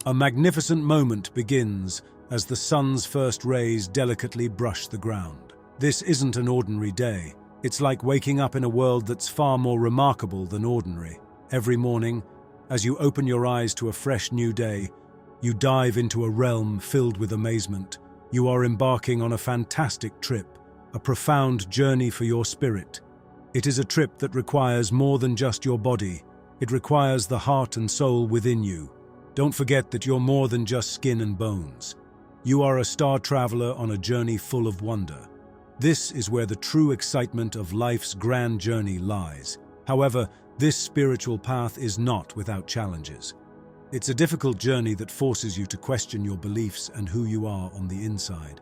A magnificent moment begins as the sun's first rays delicately brush the ground. This isn't an ordinary day. It's like waking up in a world that's far more remarkable than ordinary. Every morning, as you open your eyes to a fresh new day, you dive into a realm filled with amazement. You are embarking on a fantastic trip, a profound journey for your spirit. It is a trip that requires more than just your body. It requires the heart and soul within you. Don't forget that you're more than just skin and bones. You are a star traveler on a journey full of wonder. This is where the true excitement of life's grand journey lies. However, this spiritual path is not without challenges. It's a difficult journey that forces you to question your beliefs and who you are on the inside.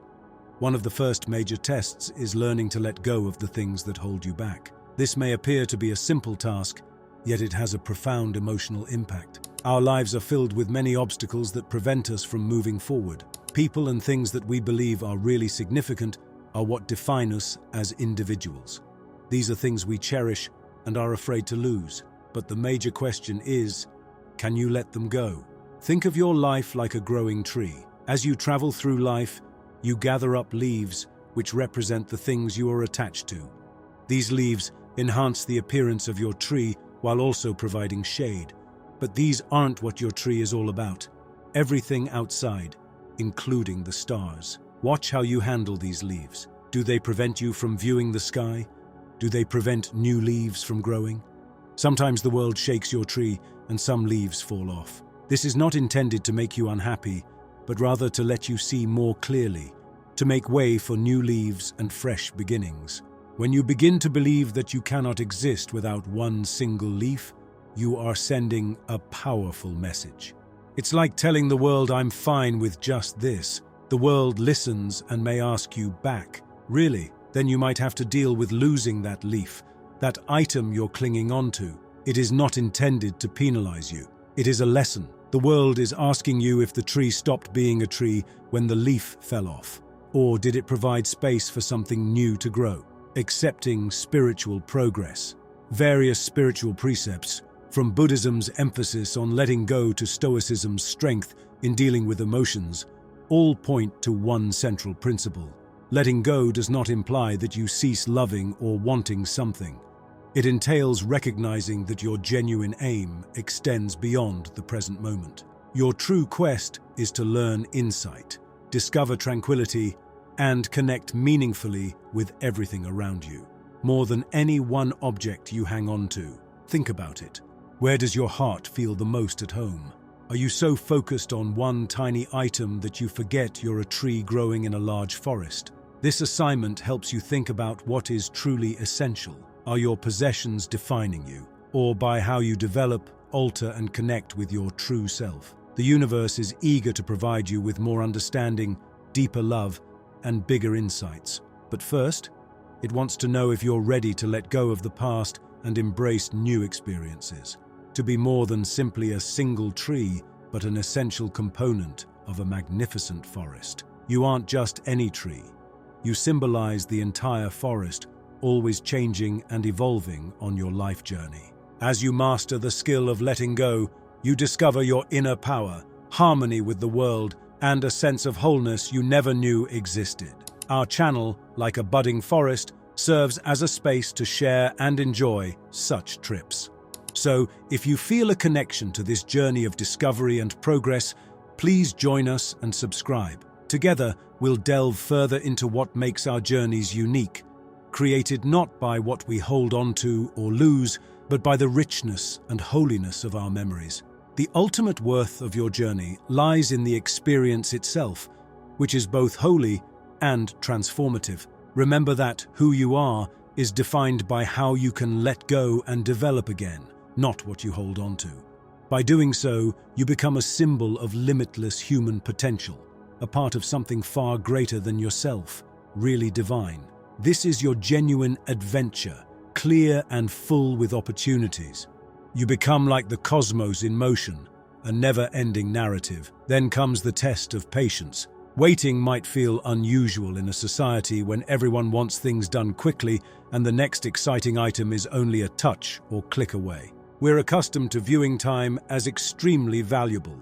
One of the first major tests is learning to let go of the things that hold you back. This may appear to be a simple task, yet it has a profound emotional impact. Our lives are filled with many obstacles that prevent us from moving forward. People and things that we believe are really significant are what define us as individuals. These are things we cherish and are afraid to lose. But the major question is, can you let them go? Think of your life like a growing tree. As you travel through life, you gather up leaves which represent the things you are attached to. These leaves enhance the appearance of your tree while also providing shade. But these aren't what your tree is all about. Everything outside, including the stars. Watch how you handle these leaves. Do they prevent you from viewing the sky? Do they prevent new leaves from growing? Sometimes the world shakes your tree and some leaves fall off. This is not intended to make you unhappy, but rather to let you see more clearly, to make way for new leaves and fresh beginnings. When you begin to believe that you cannot exist without one single leaf, you are sending a powerful message. It's like telling the world, I'm fine with just this. The world listens and may ask you back. Really? Then you might have to deal with losing that leaf, that item you're clinging onto. It is not intended to penalize you. It is a lesson. The world is asking you if the tree stopped being a tree when the leaf fell off, or did it provide space for something new to grow? Accepting spiritual progress. Various spiritual precepts, from Buddhism's emphasis on letting go to Stoicism's strength in dealing with emotions, all point to one central principle. Letting go does not imply that you cease loving or wanting something. It entails recognizing that your genuine aim extends beyond the present moment. Your true quest is to learn insight, discover tranquility, and connect meaningfully with everything around you. More than any one object you hang on to, think about it. Where does your heart feel the most at home? Are you so focused on one tiny item that you forget you're a tree growing in a large forest? This assignment helps you think about what is truly essential. Are your possessions defining you, or by how you develop, alter, and connect with your true self? The universe is eager to provide you with more understanding, deeper love, and bigger insights. But first, it wants to know if you're ready to let go of the past and embrace new experiences. To be more than simply a single tree, but an essential component of a magnificent forest. You aren't just any tree. You symbolize the entire forest, always changing and evolving on your life journey. As you master the skill of letting go, you discover your inner power, harmony with the world, and a sense of wholeness you never knew existed. Our channel, like a budding forest, serves as a space to share and enjoy such trips. So, if you feel a connection to this journey of discovery and progress, please join us and subscribe. Together, we'll delve further into what makes our journeys unique, created not by what we hold on to or lose, but by the richness and holiness of our memories. The ultimate worth of your journey lies in the experience itself, which is both holy and transformative. Remember that who you are is defined by how you can let go and develop again, not what you hold on to. By doing so, you become a symbol of limitless human potential, a part of something far greater than yourself, really divine. This is your genuine adventure, clear and full with opportunities. You become like the cosmos in motion, a never-ending narrative. Then comes the test of patience. Waiting might feel unusual in a society when everyone wants things done quickly and the next exciting item is only a touch or click away. We're accustomed to viewing time as extremely valuable.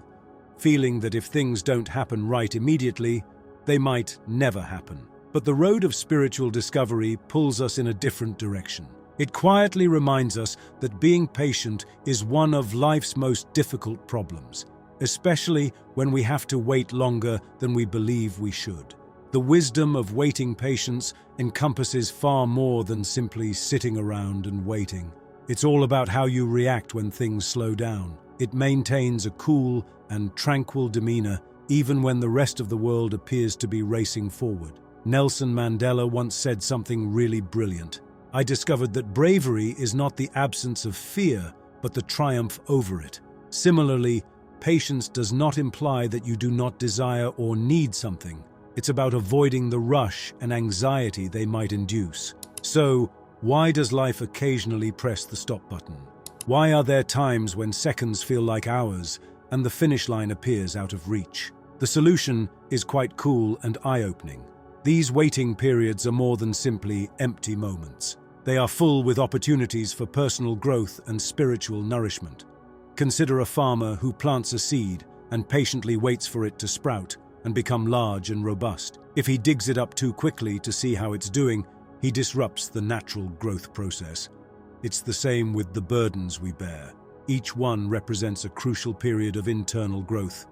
feeling that if things don't happen right immediately, they might never happen. But the road of spiritual discovery pulls us in a different direction. It quietly reminds us that being patient is one of life's most difficult problems, especially when we have to wait longer than we believe we should. The wisdom of waiting patience encompasses far more than simply sitting around and waiting. It's all about how you react when things slow down. It maintains a cool and tranquil demeanor even when the rest of the world appears to be racing forward. Nelson Mandela once said something really brilliant. "I discovered that bravery is not the absence of fear, but the triumph over it." Similarly, patience does not imply that you do not desire or need something. It's about avoiding the rush and anxiety they might induce. So, why does life occasionally press the stop button? Why are there times when seconds feel like hours and the finish line appears out of reach? The solution is quite cool and eye-opening. These waiting periods are more than simply empty moments. They are full with opportunities for personal growth and spiritual nourishment. Consider a farmer who plants a seed and patiently waits for it to sprout and become large and robust. If he digs it up too quickly to see how it's doing, he disrupts the natural growth process. It's the same with the burdens we bear. Each one represents a crucial period of internal growth,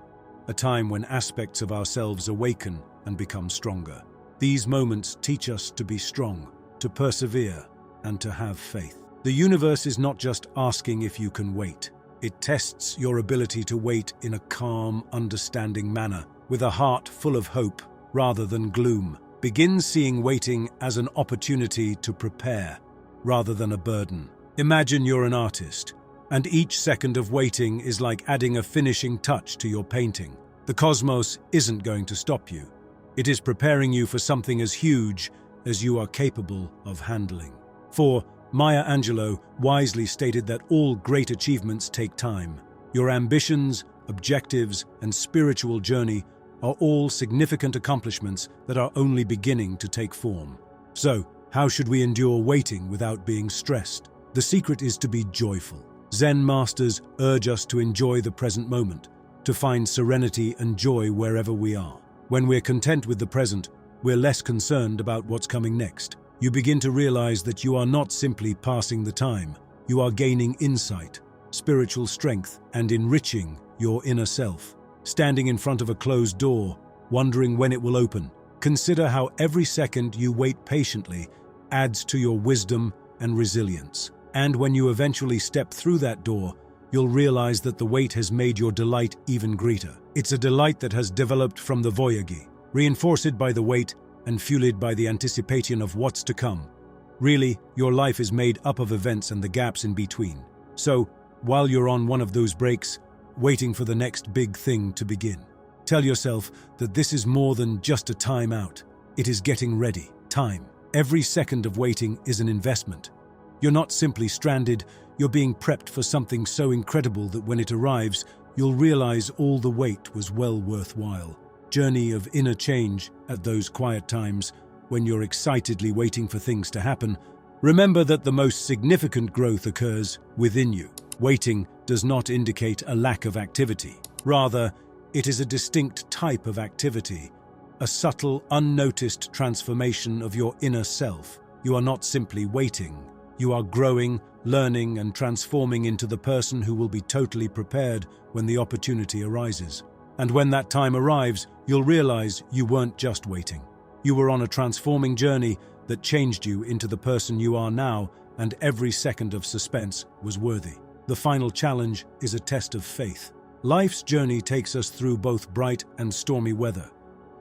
a time when aspects of ourselves awaken and become stronger. These moments teach us to be strong, to persevere, and to have faith. The universe is not just asking if you can wait. It tests your ability to wait in a calm, understanding manner, with a heart full of hope rather than gloom. Begin seeing waiting as an opportunity to prepare, rather than a burden. Imagine you're an artist, and each second of waiting is like adding a finishing touch to your painting. The cosmos isn't going to stop you. It is preparing you for something as huge as you are capable of handling. For Maya Angelou wisely stated that all great achievements take time. Your ambitions, objectives, and spiritual journey are all significant accomplishments that are only beginning to take form. So, how should we endure waiting without being stressed? The secret is to be joyful. Zen masters urge us to enjoy the present moment, to find serenity and joy wherever we are. When we're content with the present, we're less concerned about what's coming next. You begin to realize that you are not simply passing the time. You are gaining insight, spiritual strength, and enriching your inner self. Standing in front of a closed door, wondering when it will open. Consider how every second you wait patiently adds to your wisdom and resilience. And when you eventually step through that door, you'll realize that the wait has made your delight even greater. It's a delight that has developed from the voyage, reinforced by the wait and fueled by the anticipation of what's to come. Really, your life is made up of events and the gaps in between. So, while you're on one of those breaks, waiting for the next big thing to begin, tell yourself that this is more than just a time out. It is getting ready. Time. Every second of waiting is an investment. You're not simply stranded, you're being prepped for something so incredible that when it arrives, you'll realize all the wait was well worthwhile. Journey of inner change at those quiet times when you're excitedly waiting for things to happen. Remember that the most significant growth occurs within you. Waiting does not indicate a lack of activity. Rather, it is a distinct type of activity, a subtle, unnoticed transformation of your inner self. You are not simply waiting. You are growing, learning, and transforming into the person who will be totally prepared when the opportunity arises. And when that time arrives, you'll realize you weren't just waiting. You were on a transforming journey that changed you into the person you are now, and every second of suspense was worthy. The final challenge is a test of faith. Life's journey takes us through both bright and stormy weather.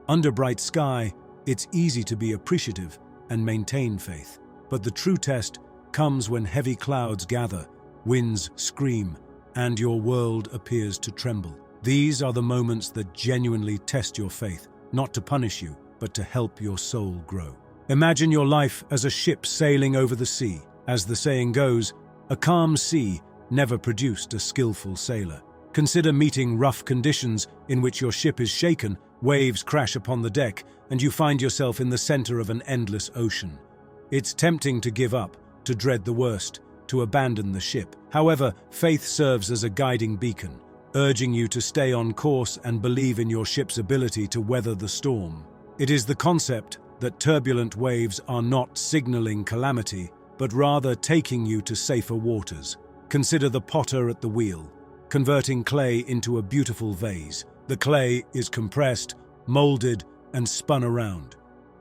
Under bright sky, it's easy to be appreciative and maintain faith. But the true test comes when heavy clouds gather, winds scream, and your world appears to tremble. These are the moments that genuinely test your faith, not to punish you, but to help your soul grow. Imagine your life as a ship sailing over the sea. As the saying goes, a calm sea never produced a skillful sailor. Consider meeting rough conditions in which your ship is shaken, waves crash upon the deck, and you find yourself in the center of an endless ocean. It's tempting to give up, to dread the worst, to abandon the ship. However, faith serves as a guiding beacon. urging you to stay on course and believe in your ship's ability to weather the storm. It is the concept that turbulent waves are not signaling calamity, but rather taking you to safer waters. Consider the potter at the wheel, converting clay into a beautiful vase. The clay is compressed, molded, and spun around.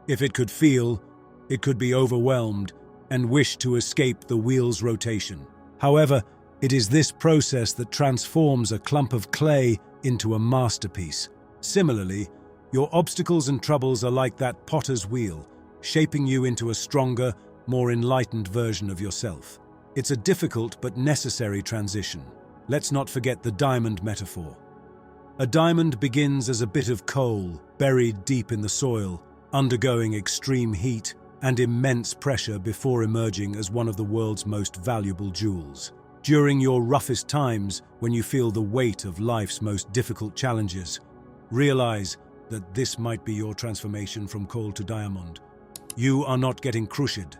If it could feel, it could be overwhelmed and wish to escape the wheel's rotation. However, it is this process that transforms a clump of clay into a masterpiece. Similarly, your obstacles and troubles are like that potter's wheel, shaping you into a stronger, more enlightened version of yourself. It's a difficult but necessary transition. Let's not forget the diamond metaphor. A diamond begins as a bit of coal buried deep in the soil, undergoing extreme heat and immense pressure before emerging as one of the world's most valuable jewels. During your roughest times, when you feel the weight of life's most difficult challenges, realize that this might be your transformation from coal to diamond. You are not getting crushed.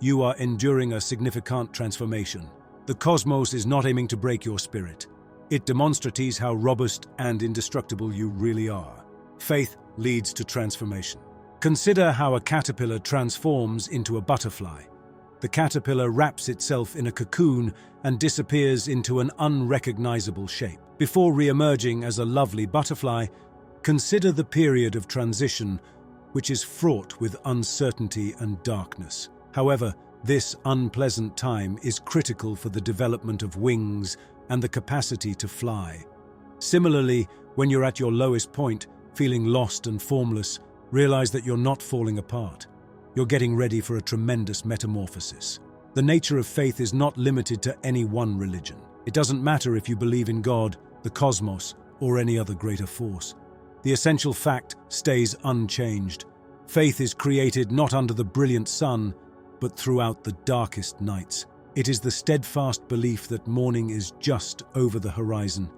You are enduring a significant transformation. The cosmos is not aiming to break your spirit. It demonstrates how robust and indestructible you really are. Faith leads to transformation. Consider how a caterpillar transforms into a butterfly. The caterpillar wraps itself in a cocoon and disappears into an unrecognizable shape. Before re-emerging as a lovely butterfly, consider the period of transition, which is fraught with uncertainty and darkness. However, this unpleasant time is critical for the development of wings and the capacity to fly. Similarly, when you're at your lowest point, feeling lost and formless, realize that you're not falling apart. You're getting ready for a tremendous metamorphosis. The nature of faith is not limited to any one religion. It doesn't matter if you believe in God, the cosmos, or any other greater force. The essential fact stays unchanged. Faith is created not under the brilliant sun, but throughout the darkest nights. It is the steadfast belief that morning is just over the horizon,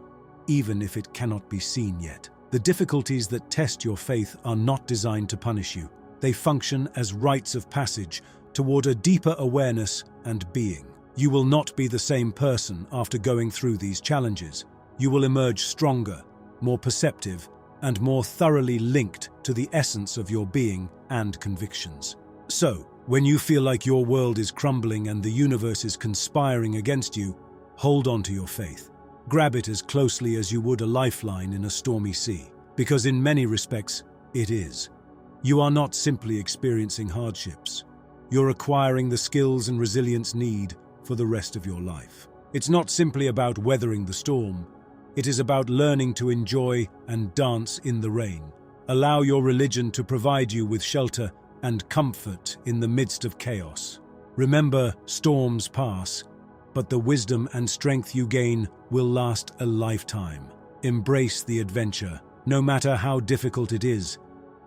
even if it cannot be seen yet. The difficulties that test your faith are not designed to punish you. They function as rites of passage toward a deeper awareness and being. You will not be the same person after going through these challenges. You will emerge stronger, more perceptive, and more thoroughly linked to the essence of your being and convictions. So, when you feel like your world is crumbling and the universe is conspiring against you, hold on to your faith. Grab it as closely as you would a lifeline in a stormy sea, because in many respects, it is. You are not simply experiencing hardships. You're acquiring the skills and resilience needed for the rest of your life. It's not simply about weathering the storm. It is about learning to enjoy and dance in the rain. Allow your religion to provide you with shelter and comfort in the midst of chaos. Remember, storms pass, but the wisdom and strength you gain will last a lifetime. Embrace the adventure, no matter how difficult it is,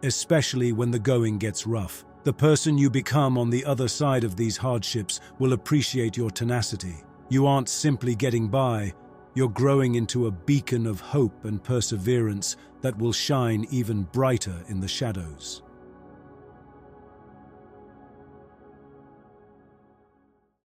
especially when the going gets rough. The person you become on the other side of these hardships will appreciate your tenacity. You aren't simply getting by, you're growing into a beacon of hope and perseverance that will shine even brighter in the shadows.